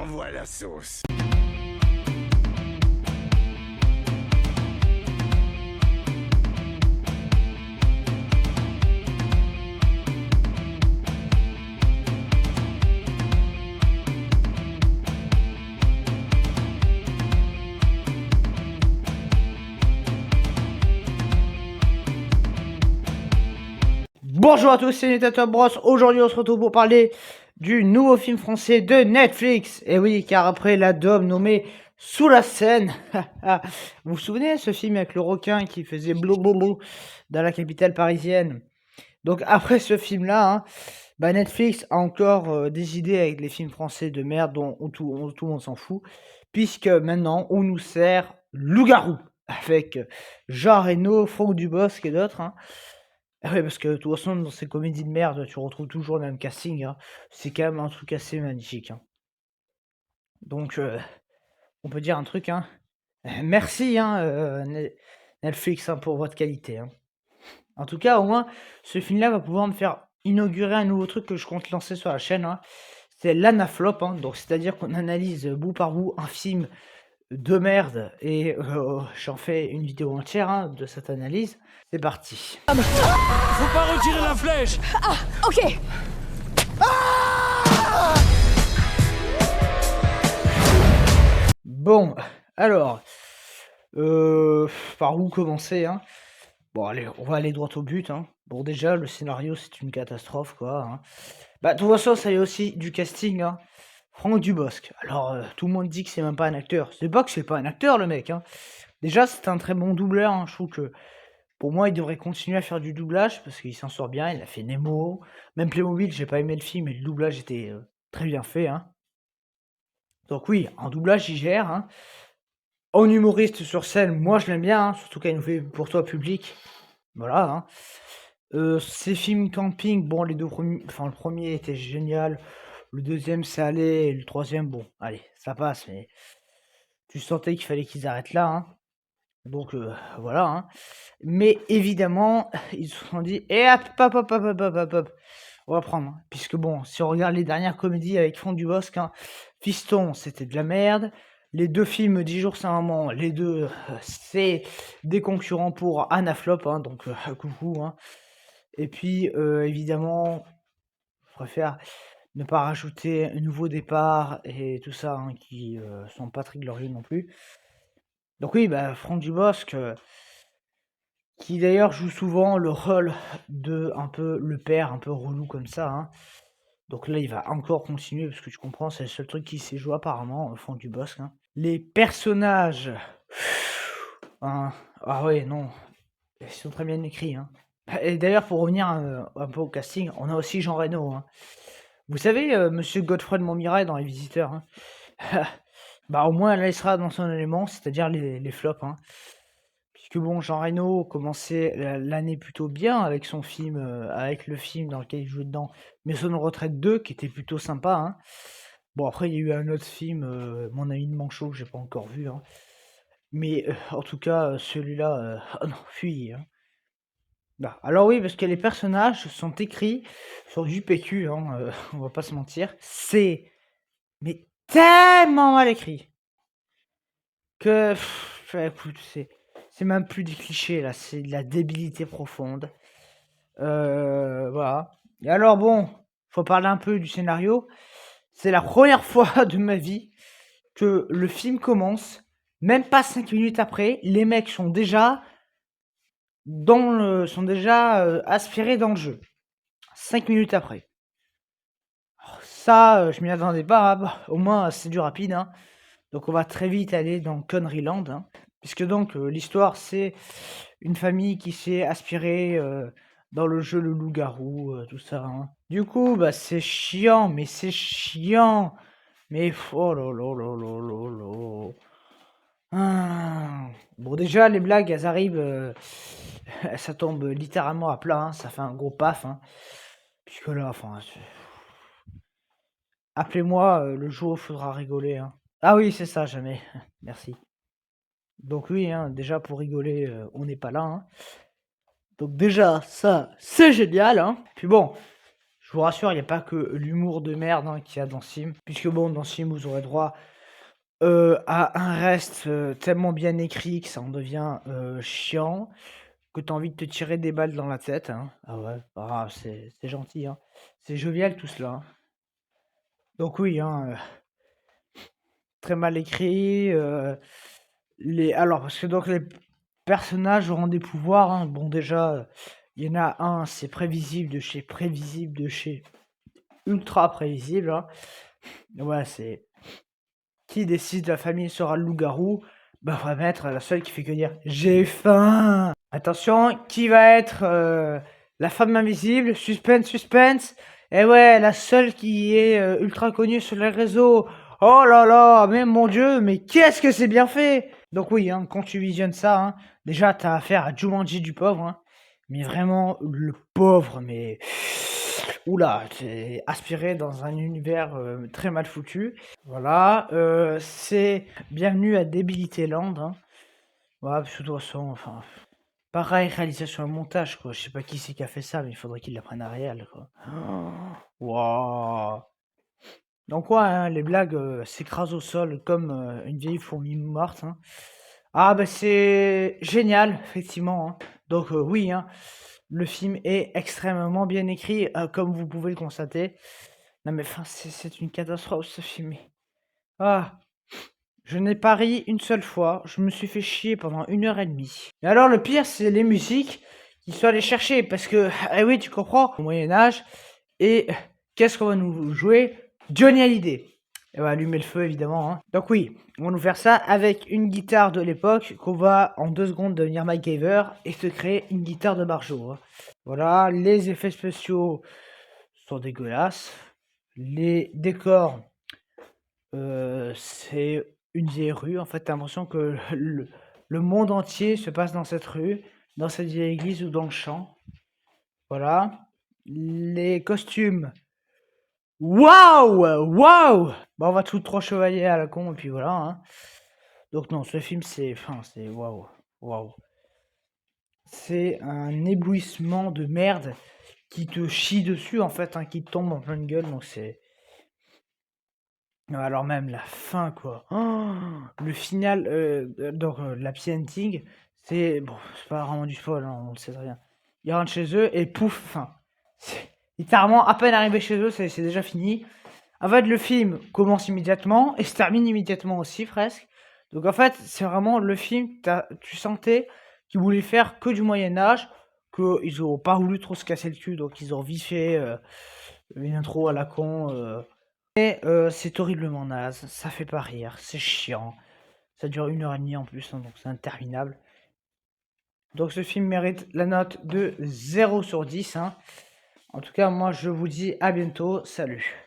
Envoie la sauce. Bonjour à tous, c'est Netator Bros. Aujourd'hui, on se retrouve pour parler du nouveau film français de Netflix. Et oui, car après la daube nommée Sous la Seine, vous vous souvenez de ce film avec le requin qui faisait blou dans la capitale parisienne? Donc après ce film-là, Netflix a encore des idées avec les films français de merde dont tout le monde s'en fout, puisque maintenant on nous sert Loup-garou avec Jean Reno, Franck Dubosc et d'autres. Ah ouais, parce que de toute façon, dans ces comédies de merde, tu retrouves toujours le même casting. C'est quand même un truc assez magnifique. Donc, on peut dire un truc. Merci, Netflix, pour votre qualité. En tout cas, au moins, ce film-là va pouvoir me faire inaugurer un nouveau truc que je compte lancer sur la chaîne. C'est l'anaflop. Donc, c'est-à-dire qu'on analyse bout par bout un film de merde et j'en fais une vidéo entière de cette analyse. C'est parti. Faut pas retirer la flèche. Ah, ok. Bon, alors, par où commencer, Bon, allez, on va aller droit au but, Bon, déjà, le scénario, c'est une catastrophe, quoi, Bah, de toute façon, ça y est aussi du casting, Franck Dubosc. Alors, tout le monde dit que c'est même pas un acteur. C'est pas que c'est pas un acteur, le mec, Déjà, c'est un très bon doubleur, Je trouve que, pour moi, il devrait continuer à faire du doublage, parce qu'il s'en sort bien. Il a fait Nemo, même Playmobil, j'ai pas aimé le film, mais le doublage était très bien fait, Donc oui, en doublage, il gère, En humoriste sur scène, moi je l'aime bien, surtout quand il nous fait pour toi public. Voilà. Ces films camping, bon, les deux premiers, enfin le premier était génial, le deuxième ça allait, et le troisième, bon, allez, ça passe, mais tu sentais qu'il fallait qu'ils arrêtent là, Donc voilà. Mais évidemment, ils se sont dit, et hop, hop, hop, hop, hop, hop, hop, hop, on va prendre. Puisque bon, si on regarde les dernières comédies avec Franck Dubosc, Fiston, c'était de la merde. Les deux films 10 jours c'est un moment, les deux, c'est des concurrents pour Anaflop, donc coucou. Et puis, évidemment, je préfère ne pas rajouter un nouveau départ et tout ça, qui sont pas très glorieux non plus. Donc oui, Franck Dubosc, qui d'ailleurs joue souvent le rôle de un peu le père, un peu relou comme ça. Donc là, il va encore continuer, parce que tu comprends, c'est le seul truc qui sait jouer apparemment, Franck Dubosc. Les personnages... Ah ouais, non, ils sont très bien écrits. Et d'ailleurs, pour revenir un peu au casting, on a aussi Jean Reno. Vous savez, Monsieur Godefroy de Montmirail dans Les Visiteurs. Au moins, là, il sera dans son élément, c'est-à-dire les flops. Puisque bon, Jean Reno commençait l'année plutôt bien avec son film, avec le film dans lequel il jouait dedans, Maison de retraite 2, qui était plutôt sympa. Bon, après, il y a eu un autre film, Mon ami de Manchot, que j'ai pas encore vu. Mais en tout cas, celui-là, oh non, fuyez. Alors oui, parce que les personnages sont écrits sur du PQ, on va pas se mentir. C'est mais tellement mal écrit que, écoute, c'est même plus des clichés là, c'est de la débilité profonde. Voilà. Et alors bon, faut parler un peu du scénario. C'est la première fois de ma vie que le film commence, même pas 5 minutes après, les mecs sont déjà aspirés dans le jeu. 5 minutes après. Alors ça, je m'y attendais pas, au moins c'est du rapide. Donc on va très vite aller dans Conneryland, puisque donc l'histoire c'est une famille qui s'est aspirée dans le jeu le loup-garou, tout ça. Du coup, c'est chiant, mais c'est chiant. Mais oh là là là là là là. Bon, déjà, les blagues, elles arrivent, ça tombe littéralement à plat, ça fait un gros paf. Puisque là, enfin, appelez-moi le jour où il faudra rigoler. Ah oui, c'est ça, jamais. Merci. Donc oui, déjà pour rigoler, on n'est pas là. Donc déjà, ça, c'est génial. Puis bon, je vous rassure, il n'y a pas que l'humour de merde, hein, qu'il y a dans ce film. Puisque bon, dans ce film, vous aurez droit à un reste tellement bien écrit que ça en devient chiant, que tu as envie de te tirer des balles dans la tête, hein. Ah ouais, ah, c'est gentil, hein. C'est jovial tout cela, hein. Donc oui, hein, très mal écrit. Alors, parce que donc les personnages auront des pouvoirs, hein. Bon, déjà, il y en a un, c'est prévisible de chez ultra prévisible, hein. Ouais, c'est qui décide la famille sera le loup-garou, bah, on va mettre la seule qui fait que dire j'ai faim. Attention, qui va être la femme invisible? Suspense, suspense. Et ouais, la seule qui est ultra connue sur les réseaux. Oh là là, mais mon Dieu, mais qu'est-ce que c'est bien fait! Donc oui, hein, quand tu visionnes ça, hein, déjà t'as affaire à Jumanji du pauvre, hein, mais vraiment le pauvre, mais oula, c'est aspiré dans un univers très mal foutu. Voilà, c'est bienvenue à Debility Land, hein. Ouais, parce que de toute façon, enfin, pareil, réalisation et montage, quoi. Je sais pas qui c'est qui a fait ça, mais il faudrait qu'il l'apprenne à réel, quoi. Waouh. Donc ouais, hein, les blagues s'écrasent au sol comme une vieille fourmi morte, hein. Ah bah c'est génial, effectivement, hein. Donc oui, hein, le film est extrêmement bien écrit, comme vous pouvez le constater. Non mais enfin, c'est une catastrophe ce film. Ah, je n'ai pas ri une seule fois, je me suis fait chier pendant 1 heure et demie. Et alors le pire, c'est les musiques qu'ils sont allés chercher, parce que, eh oui, tu comprends, au Moyen-Âge, et qu'est-ce qu'on va nous jouer? Johnny Hallyday. Et on va allumer le feu, évidemment, hein. Donc oui, on va nous faire ça avec une guitare de l'époque qu'on va en 2 secondes devenir MacGyver et se créer une guitare de Marjo, hein. Voilà, les effets spéciaux sont dégueulasses. Les décors, c'est une vieille rue. En fait, t'as l'impression que le monde entier se passe dans cette rue, dans cette vieille église ou dans le champ. Voilà. Les costumes. Waouh! Waouh! Bah, on va tout 3 chevaliers à la con, et puis voilà, hein. Donc non, ce film, c'est waouh. Waouh. C'est un éblouissement de merde qui te chie dessus, en fait, hein, qui te tombe en pleine gueule, donc c'est... Alors même la fin, quoi. Oh, le final, donc l'happy ending, c'est... Bon, c'est pas vraiment du spoil, hein, on le sait très bien. Ils rentrent chez eux et pouf, fin. C'est littéralement, à peine arrivé chez eux, c'est déjà fini. En fait, le film commence immédiatement et se termine immédiatement aussi, presque. Donc en fait, c'est vraiment le film, tu sentais qu'ils voulaient faire que du Moyen-Âge, qu'ils ont pas voulu trop se casser le cul, donc ils ont vite fait une intro à la con. C'est horriblement naze, ça fait pas rire, c'est chiant. Ça dure 1 heure et demie en plus, hein, donc c'est interminable. Donc ce film mérite la note de 0 sur 10, hein. En tout cas, moi je vous dis à bientôt, salut.